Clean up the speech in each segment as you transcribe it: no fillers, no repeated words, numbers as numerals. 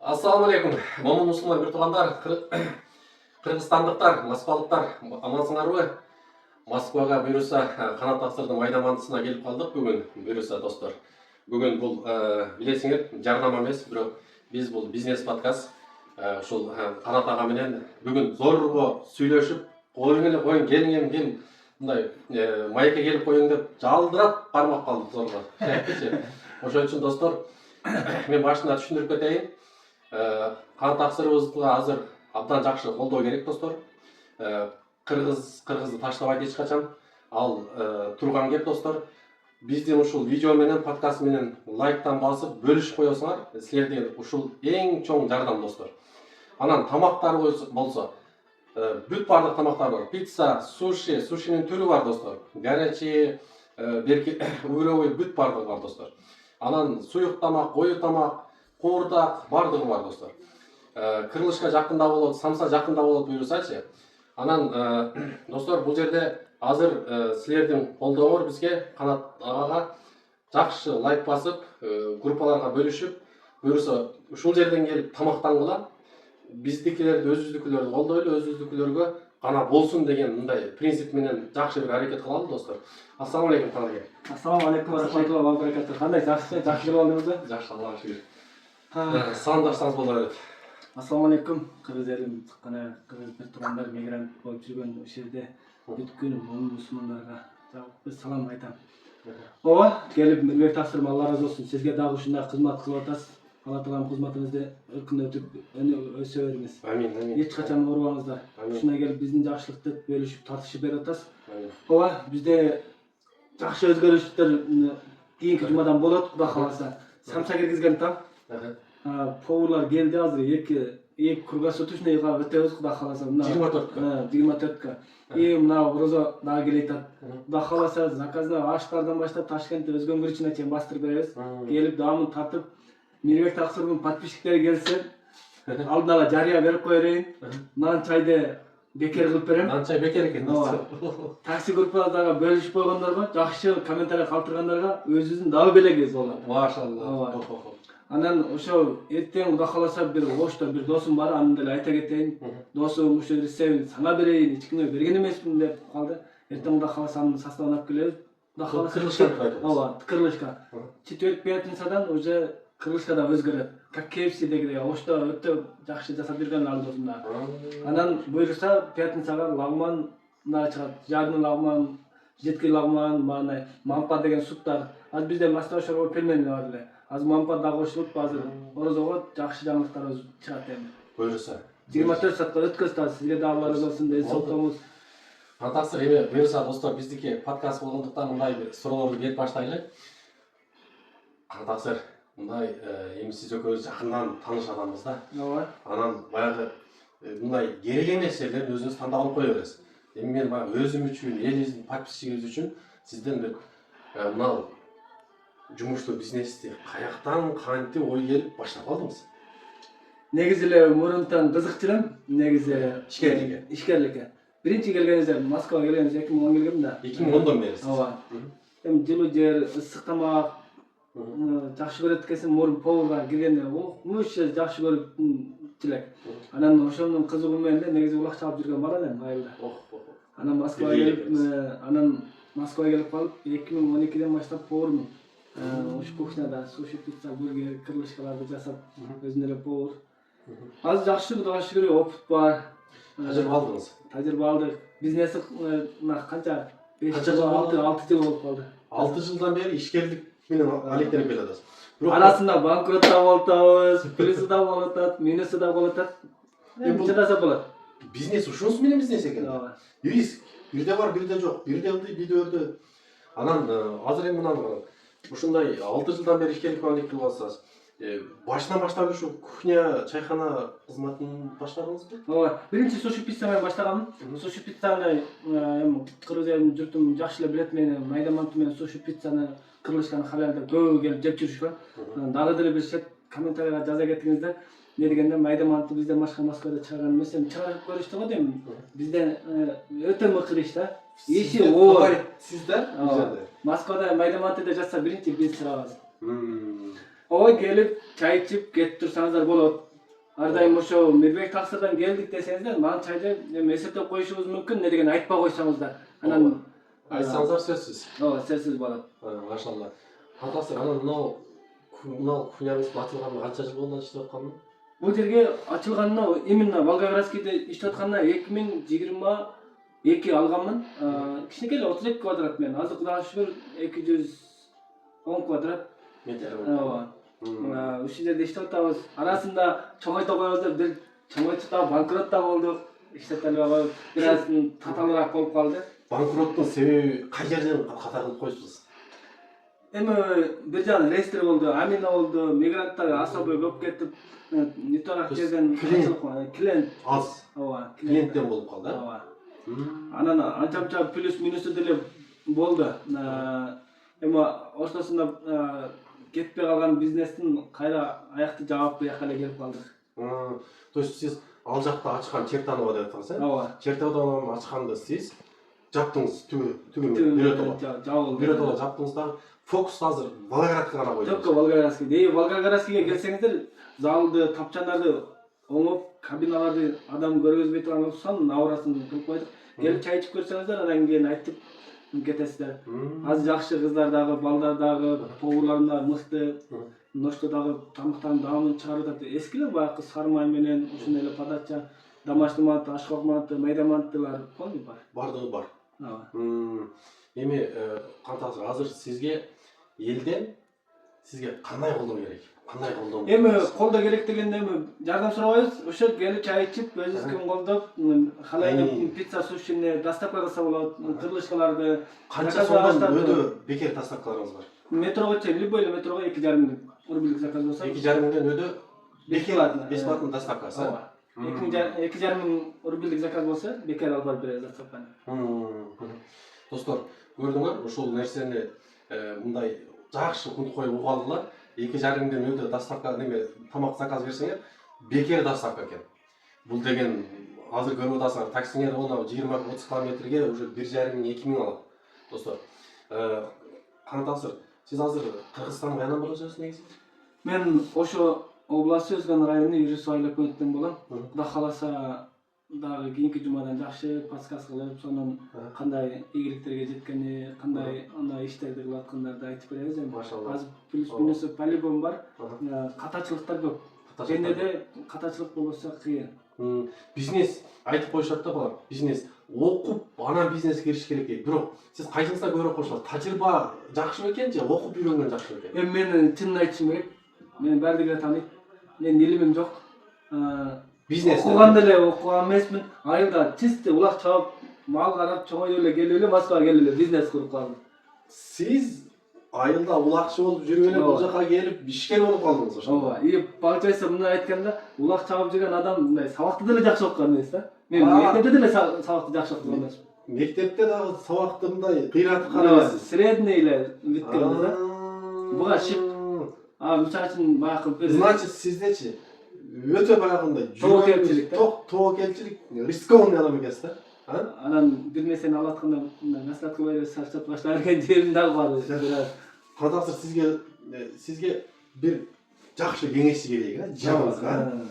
Ассаламу алейкум. Момын мұсылман бір туғандар, қырғызстандықтар, москвалықтар, амансыңарбы? Москваға бұйырса қанат тапсырдың майдамандысына келіп қалдық бүгін. Бұйырса достар. Бүгін бұл білесіңер, жарнама емес, бірақ біз бұл бизнес подкаст. Шул қанат ағаменен бүгін зорға сөйлешіп, қойын келіңем, мындай майка келіп қойың деп жалдырап бармақ қалдық зорға. Ошон үчүн достар, мен башында түшүндүрүп кетейин. Қан тапсырыбызга азыр абдан жакшы колдоо керек достор. Кыргызды таштабайт эч качан. Ал турган кеп достор. Биздин ушул видео менен, подкаст менен лайктан басып бөлүшүп коесуңар. Силерден ушул эң чоң жардам достор. Анан тамактар болсо, бүт бардык тамактар бар. Пицца, сушинин түрү бар достор. Горячий, берки, уровый бүт бардыгы бар достор. Анан суюк тамак, кою тамак, қуырдақ бардығы бар достар. Кырлышқа жақында болот, самса жақында болот бұйырсачы. Анан достар, бұл жерде азыр силердин колдооңор бизге Канат ағаға жакшы лайк басып, группаларга бөлүшүп, буюрса ушул жерден келип тамактангыла. Биздикилерди, өзүбүздүкүлөрдү колдойлу, өзүбүздүкүлөргө гана болсун деген мындай принцип менен жакшы бир аракет кылалы достор. Ассаламу алейкум Канат аке. Ассаламу алейкум ва рахматуллахи ва баракатух. Кандай жакшы келип алдыңызбы? Жакшы, Аллага шүгүр. Сандашсаңыз боло берет. Ассаламу алейкум. Кыргыз элим чыккана кыргыз бир туугандар мигрант болуп жүргөн ошол жерде бүткүл мусулмандарга жалпы салам айтам. Ооба, келип мирбек тапсырма Алла разы болсун. Сизге дагы ушундай кызмат кылып атасыз. Алла таалам кызматыңызды өркүн өтүп өсө бериңиз. Амин, амин. Эч качан оорубаңыздар. Ушундай келип биздин жакшылыкты бөлүшүп, тартышып берип атасыз. Ооба, бизде жакшы өзгөрүштөр кийинки жумадан болот, Кудай кааласа. Самса киргизген там. Поварлар келди азыр эки кругосуточныйга өтөбүз, Кудай кааласа. 24-кө. 24-кө. Мына Орозо дагы келет атат. Кудай кааласа, заказны аштардан баштап Ташкентте өзгөн күрүчүнө чейин бастырып беребиз. Келип даамын тартып, Мирбек Таксырдын подписчиктери келсе, алдын ала жарыя берип коерейин. Нан чайды бекер кылып берем. Нан чай бекер экен. Такси группаларга бөлүшүп койгондорго, жакшы комментарий калтыргандарга өзүбүздүн дагы белегибиз болот. Машалла. Анан ошо эртең Кудай кааласа бир Ошто бир досум бар, аны деле айта кетейин. Досум ушул рецептин сана берейин, эч кимге берген эмесмин деп калды. Эртең Кудай кааласа анын составын алып келебиз. Кудай кааласа Кырлышка. Ооба, Кырлышка. Четверг, пятницадан уже Кырлышка да өзгөрөт. Как KFC-дегидей Ошто өтө жакшы жасап берген ал досум да. Анан буйрса пятницага лагман да чыгат. Жарны лагман, жетки лагман, мана мампа деген суптар. Аз бизде маслашор пельмени бар эле. Аз мампа да кошулуп азыр Орозого жакшы жаңылыктар чыгат эми. Буйрса. 24 саатка өткөзүп сизге да Алла разы болсун деп соктомуз. Фантастик эми буйрса достор, биздики подкаст болгондуктан мындай бир суроолорду берип баштайлы. Фантастик мындай эми сиз экөөбүз жакындан тааныш адамбыз да. Ооба. Анан баягы мындай керек эмес жерлерин өзүңүз тандап алып кое бересиз. Эми мен баягы өзүм үчүн, элибиздин подписчигибиз үчүн сизден бир мына жумушту, бизнести каяктан, кантип ой келип баштап алдыңыз? Негизи эле мурунтан кызыкчу элем, негизи ишкерликке. Биринчи келгенибизде Москвага келгенибизде 2010 келгем да. 2010дон бери. Ооба. Эми жылуу жер, ысык тамак жакшы көрөт экенсиң, мурун поварга киргенде мушу жакшы көрүп элек. Анан ошонун кызыгуу менен негизи улак чалып жүргөн бала элем айылда. Анан Москвага келип калып 2012ден баштап повармын. Ушу кухняда суши, пицца, бургер, кырлышкаларды жасап өзүм эле повар. Азыр жакшы, Кудайга шүгүр, опыт бар. Тажрыйба алдыңыз. Тажрыйба алдык. Бизнеси канча? 6 жыл болуп калды. 6 жылдан бери ишкерлик менен алектенип келатасыз. Арасында банкрот да болуп атабыз, плюсу да болуп атат, минусу да болуп атат. Эми чыдаса болот. Бизнес ушунусу менен бизнес экен. Риск бирде бар, бирде жок. Бирде ылдый, бирде өрдө. Анан азыр эми мынаны ушундай 6 жылдан бери ишкерлик менен кылып атасыз. Башынан баштап ушу кухня, чайхана кызматын баштадыңызбы? Ооба. Биринчи суши пицца менен баштаганмын. Суши пиццаны эми кыргыз элинин журтум жакшы эле билет, мени майда манты менен суши пиццаны Кырлышканы халалда көбү келип жеп жүрүшкөн. Дагы деле билишет, комментарийга жаза кетиңиздер. Не дегенде майда манты бизден башка Москвада чыгарган эмес, эми чыгарып көрүштү го дейм. Бизде өтө мыкыр иш да. Иши оор. Сиздер? Москвада майда мантыда жатса биринчи биз чыгабыз. Ой келип чай ичип кетип турсаңыздар болот. ар дайым ошо Мирбек Таксырдан келдик десеңиздер, мага чайды эми эсептеп коюшубуз мүмкүн, не деген айтпай койсоңуздар. Анан айтсаңыздар сөзсүз. ооба, сөзсүз болот. Машалла. Кантасыр, анан мынау кухнябыздын ачылганына канча жыл болду иштеп атканына? Бул жерге ачылганына именно Волгоградскийде иштеп атканына 2022 алганмын. Кичинекей эле 32 квадрат мен. Азыр Кудайга шүгүр 210 квадрат метр. ооба. Ушул жерде иштеп атабыз. Арасында чоңойто коебуз деп бир чоңойтуп да банкрот да болдук. Иштете албай бир аз татаалыраак болуп калды. Банкроттун себеби кай жерден ката кылып коюпсуз? Эми бир жагынан рейстер болду, амина болду, мигранттар особый көп кетип, нетарак жерден клиент аз. ооба, Клиенттен болуп калды. ооба. Анан анча плюс минусу деле болду. Эми ортосунда кетпей калган бизнестин кайра аякты жаап буяка эле келип калдык. То есть сиз ал жакта ачкан Чертанова деп атасыз, э? Ооба. Чертанованы ачканды сиз жаптыңыз, түгү Биротола жаптыңыз да. Фокус азыр Волгоградка гана койдуңуз. Только Волгоградский. Волгоградскийге келсеңиздер, залды, тапчандарды оңоп, кабиналарды адам көргөзбөй турган болсоң, набарасын кылып койдук. Келип чай ичип көрсөңүздөр, анан кийин айтып кетесиздер. Азыр жакшы кыздар дагы, балдар дагы, поварлар мыкты, ночто дагы тамактан даамын чыгарып атат. Эскилер баягы сары май менен, ушундай эле подача, домашний манты, ашкок манты, майда мантылар полный бар. Бардыгы бар. Ооба. Эми кантасыр азыр сизге элден сизге кандай колдоо керек? Кандай колдоо? Эми колдоо керек дегенде эми жардам сурабайбыз. Ошо келип чай ичип, өзүбүздүн колдоп, халал пицца, сушини доставка кылса болот, кырлычкаларды. Канча сомдон өдө бекер доставкаларыңыз бар? Метрого чейин, любой эле метрого 2,5 рубльдик заказ болсо. 2,5 миңден өдө бесплатный доставкасы. Ооба. 2,5 рубльдик заказ болсо, бекер алып барып беребиз доставканы. Достор, көрдүңөр, ушул нерсени мындай жакшы күн коюп угалдылар. 2,5 миңден өтө доставка неме тамак заказ берсеңер, бекер доставка экен. Бул деген азыр көрүп атасыңар, таксиңер оны 20-30 километрге уже 1,5 миң 2 миң алат. Достор, кантасыр, сиз азыр Кыргызстандын кайынан болосуз негизи? Мен ошо область Өзгөн районунун юрист айлыктан болом. Кудай кааласа дагы кийинки жумадан жакшы подсказ кылып, сонун кандай ийгиликтерге жеткени, кандай андай иштерди кылып аткандарды айтып беребиз. Азыр плюс минусу полигон бар. Катачылыктар көп. Жендеде катачылык болсо кыйын. Бизнес айтып коюшат да балам. Бизнес окуп, анан бизнеске кириш керек дейт. Бирок сиз кайсыңызда көбүрөөк кошулат? Тажрыйба жакшы бекен же окуп үйрөнгөн жакшы бекен? Эми мен чынын айтышым керек. Мен баардыгы эле тааныйт. Менин илимим жок. Бизнес окуганда эле окуган эмесмин. Айылда чисто улак чабып, мал карап, чоңоюп эле келип эле Москвага келип эле бизнес куруп калдым. Сиз айылда улакчы болуп жүрүп эле бул жака келип ишкер болуп калдыңыз ошо. Ооба. Получается мындай айтканда, улак чабып жүргөн адам мындай сабакты деле жакшы окуган эмес да. Мен мектепте деле сабакты жакшы окуган эмесмин. Мектепте дагы сабакты мындай кыйратып карабайсыз. Средний эле бүткөнбүз да. Буга шип. Мисалы үчүн баягы Значит, сиздечи өтө баягындай тобокелчилик, тобокелчилик рискованный адам экенсиз да? Анан бир нерсени алып атканда мындай насладка берип сарчап баштап берген жерим дагы бар. Кантасыр сизге бир жакшы кеңешчи керек, жабыңызга.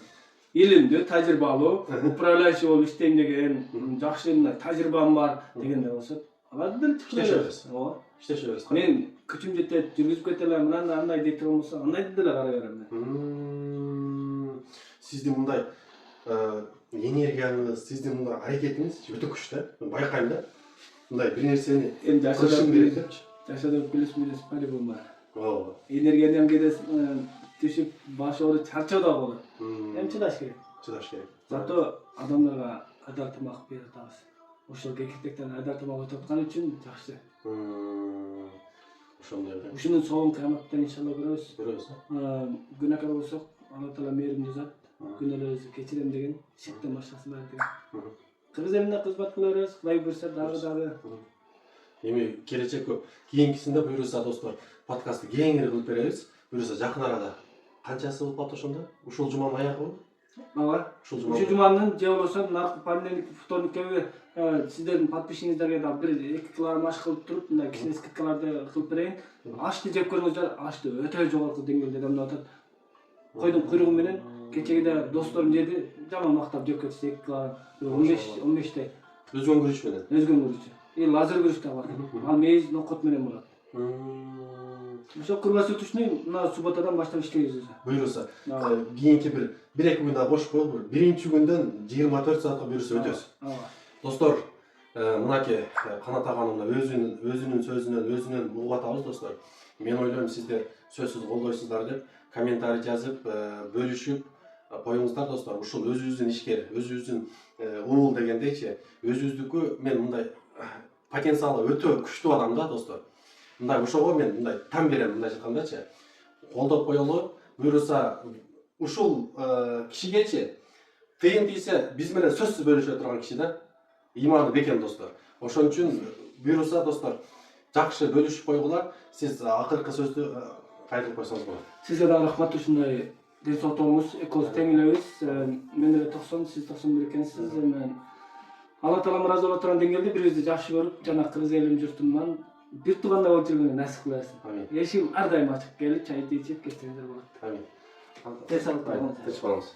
Илимдүү, тажрыйбалуу, управляющий болуп иштейм деген, жакшы мындай тажрыйбам бар дегендер болсо, аларды деле иштешебиз. Ооба. Иштешебиз. Мен күчүм жетет, жүргүзүп кете алам, андай дейт болсо, андайды деле карай берем мен. Сиздин мындай энергияңыз, сиздин мындай аракетиңиз өтө күчтүү. Мен байкайм да. Мындай бир нерсени кылышым керек депчи. Жашоодо плюс минус по-любому бар. Ооба. Энергияны кеде түшүп, баш ооруп, чарчоо да болот. Эми чыдаш керек. Чыдаш керек. Зато адамдарга айдар тамак берип атабыз. Ошол кекиктектен айдар тамак өтүп аткан үчүн жакшы. Ошондой эле. Ушунун соңун кыяматта иншалла көрөбүз. Көрөбүз. Күнөөкөр болсок, Алла Таала мээримдүү зат. Күнөөлөрүбүздү кечирем деген шектен башкасы бар деген. Кыргыз элине кызмат кылабыз, Кудай буйрса дагы. Эми келечек көп. Кийинкисинде буйрса достор, подкастты кеңири кылып беребиз. Буйрса жакын арада. Канчасы болуп калат ошондо? Ушул жуманын аягы? Ооба. Ушул жуманын же болбосо наркы понедельник, вторникке сиздердин подписчиңиздерге да 1-2 килограмм аш кылып туруп, мындай кичине скидкаларды кылып берейин. Ашты жеп көрүңүздөр, ашты өтө жогорку деңгээлде дамдап атат. Койдун куйругу менен Кечеге досторум жерди жаман мактап жеп кетишти. 15-15 Өзгөн күрүш менен. өзгөн күрүчү. Лазер күрүч да бар. Ал мейиз нокот менен болот. Ошо круглосуточный мына субботадан баштап иштейбиз өзү. Буюрса, кийинки бир эки күндө бош коюп, биринчи күндөн 24 саатка буюрса өтөбүз. Достор, мынакей Канат аганы өзүнүн сөзүнөн угуп атабыз достор. Мен ойлойм сиздер сөзсүз колдойсуздар деп комментарий жазып, бөлүшүп коюңуздар достор. Ушул өзүбүздүн ишкер, өзүбүздүн уул дегендейчи, өзүбүздүкү мен мындай потенциалы өтө күчтүү адам да достор. Мындай ошого мен мындай там берем, мындай айткандачы. Колдоп коелу, буюрса ушул кишигечи кыйын тийсе биз менен сөзсүз бөлүшө турган киши да. Иманы бекем достор. Ошон үчүн буюрса достор, жакшы бөлүшүп койгула. Сиз акыркы сөздү кайтарып койсоңуз болот. Сизге да рахмат, ушундай ден соолугуңуз экөөбүз тең элебиз. Мен деле 90, сиз 91 экенсиз. Алла таалам ыраазы боло турган деңгээлде бирибизди жакшы көрүп, жана кыргыз элим журтунан бир туугандай болуп жүргөнгө насип кыласың. Амин. Эшигим ар дайым ачык, келип чайды ичип кетсеңиздер болот. Амин. Тез алып Тез болуңуз.